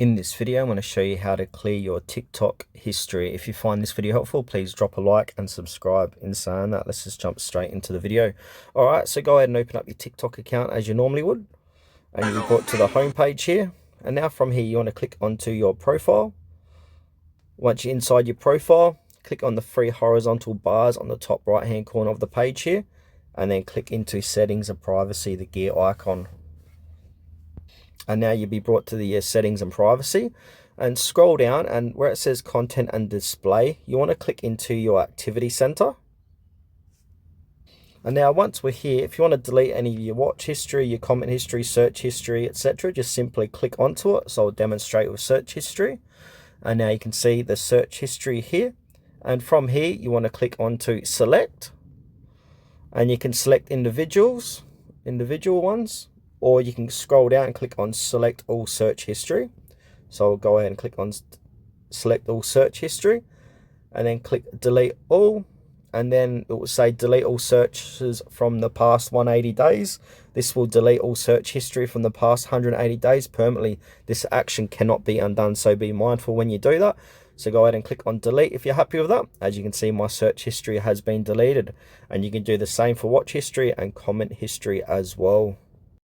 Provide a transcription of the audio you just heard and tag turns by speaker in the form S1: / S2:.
S1: In this video, I'm going to show you how to clear your TikTok history. If you find this video helpful, please drop a like and subscribe. In saying that, let's just jump straight into the video. All right, so go ahead and open up your TikTok account as you normally would. And you'll be brought to the home page here. And now from here, you want to click onto your profile. Once you're inside your profile, click on the three horizontal bars on the top right-hand corner of the page here. And then click into settings and privacy, the gear icon. And now you'll be brought to the settings and privacy, and scroll down, and where it says content and display, you want to click into your activity center. And now once we're here, if you want to delete any of your watch history, your comment history, search history, etc., just simply click onto it. So I'll demonstrate with search history. And now you can see the search history here. And from here, you want to click onto select. And you can select individual ones. Or you can scroll down and click on select all search history. So I'll go ahead and click on select all search history, and then click delete all, and then it will say delete all searches from the past 180 days. This will delete all search history from the past 180 days permanently. This action cannot be undone, so be mindful when you do that. So go ahead and click on delete if you're happy with that. As you can see, my search history has been deleted, and you can do the same for watch history and comment history as well.